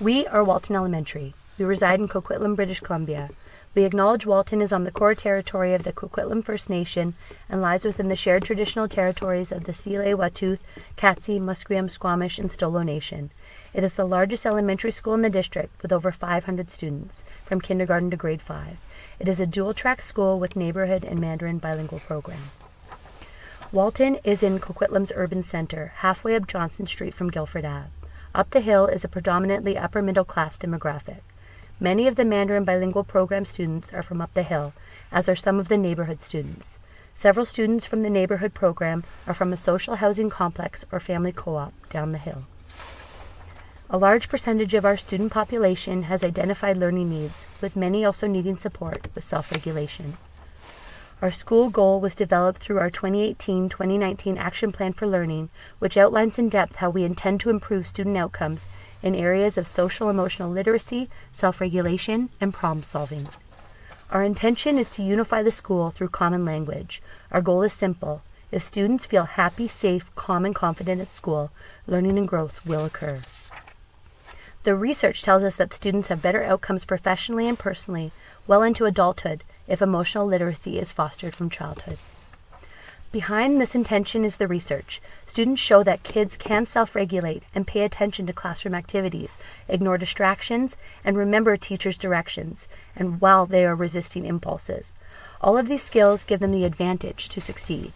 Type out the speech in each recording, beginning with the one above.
We are Walton Elementary. We reside in Coquitlam, British Columbia. We acknowledge Walton is on the core territory of the Coquitlam First Nation and lies within the shared traditional territories of the Tsleil-Waututh, Katzie, Musqueam, Squamish, and Stolo Nation. It is the largest elementary school in the district with over 500 students, from kindergarten to grade 5. It is a dual-track school with neighborhood and Mandarin bilingual program. Walton is in Coquitlam's urban center, halfway up Johnson Street from Guilford Ave. Up the hill is a predominantly upper-middle-class demographic. Many of the Mandarin bilingual program students are from up the hill, as are some of the neighborhood students. Several students from the neighborhood program are from a social housing complex or family co-op down the hill. A large percentage of our student population has identified learning needs, with many also needing support with self-regulation. Our school goal was developed through our 2018-2019 Action Plan for Learning, which outlines in depth how we intend to improve student outcomes in areas of social-emotional literacy, self-regulation, and problem-solving. Our intention is to unify the school through common language. Our goal is simple. If students feel happy, safe, calm, and confident at school, learning and growth will occur. The research tells us that students have better outcomes professionally and personally well into adulthood if emotional literacy is fostered from childhood. Behind this intention is the research. Students show that kids can self-regulate and pay attention to classroom activities, ignore distractions, and remember teachers' directions, and while they are resisting impulses. All of these skills give them the advantage to succeed.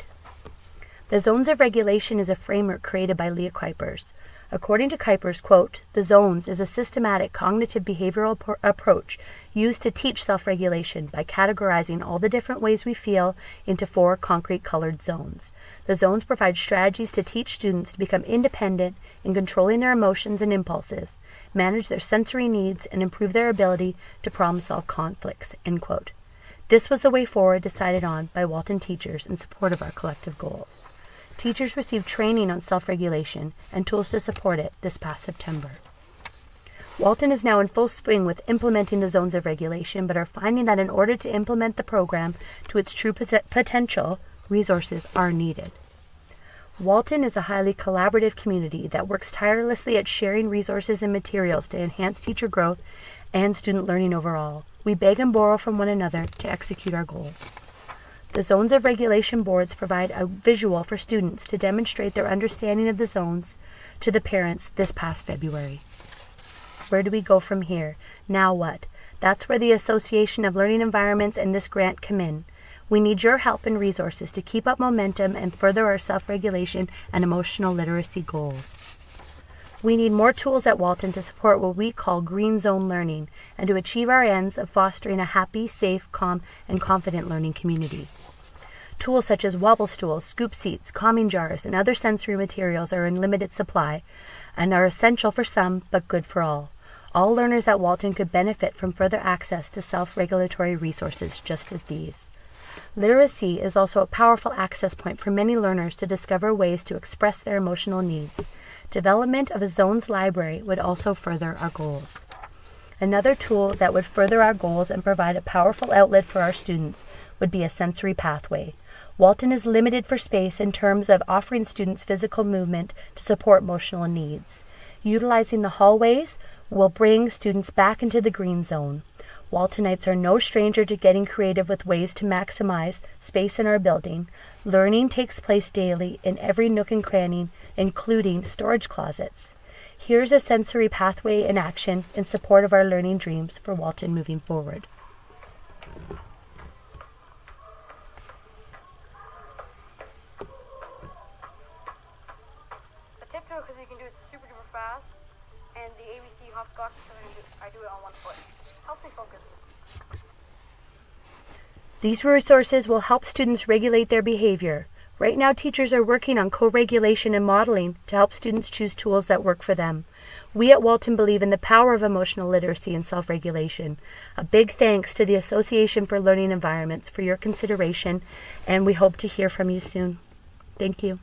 The Zones of Regulation is a framework created by Leah Kuipers. According to Kuipers, quote, "The zones is a systematic cognitive behavioral approach used to teach self-regulation by categorizing all the different ways we feel into 4 concrete colored zones. The zones provide strategies to teach students to become independent in controlling their emotions and impulses, manage their sensory needs, and improve their ability to problem-solve conflicts," end quote. This was the way forward decided on by Walton teachers in support of our collective goals. Teachers received training on self-regulation and tools to support it this past September. Walton is now in full swing with implementing the zones of regulation, but are finding that in order to implement the program to its true potential, resources are needed. Walton is a highly collaborative community that works tirelessly at sharing resources and materials to enhance teacher growth and student learning overall. We beg and borrow from one another to execute our goals. The Zones of Regulation boards provide a visual for students to demonstrate their understanding of the zones to the parents this past February. Where do we go from here? Now what? That's where the Association of Learning Environments and this grant come in. We need your help and resources to keep up momentum and further our self-regulation and emotional literacy goals. We need more tools at Walton to support what we call green zone learning and to achieve our ends of fostering a happy, safe, calm, and confident learning community. Tools such as wobble stools, scoop seats, calming jars, and other sensory materials are in limited supply and are essential for some but good for all. All learners at Walton could benefit from further access to self-regulatory resources just as these. Literacy is also a powerful access point for many learners to discover ways to express their emotional needs. Development of a zones library would also further our goals. Another tool that would further our goals and provide a powerful outlet for our students would be a sensory pathway. Walton is limited for space in terms of offering students physical movement to support emotional needs. Utilizing the hallways will bring students back into the green zone. Waltonites are no stranger to getting creative with ways to maximize space in our building. Learning takes place daily in every nook and cranny, including storage closets. Here's a sensory pathway in action in support of our learning dreams for Walton moving forward. The tiptoe, because you can do it super duper fast, and the ABC hopscotch, I do it on one foot. Helps me focus. These resources will help students regulate their behavior. Right now, teachers are working on co-regulation and modeling to help students choose tools that work for them. We at Walton believe in the power of emotional literacy and self-regulation. A big thanks to the Association for Learning Environments for your consideration, and we hope to hear from you soon. Thank you.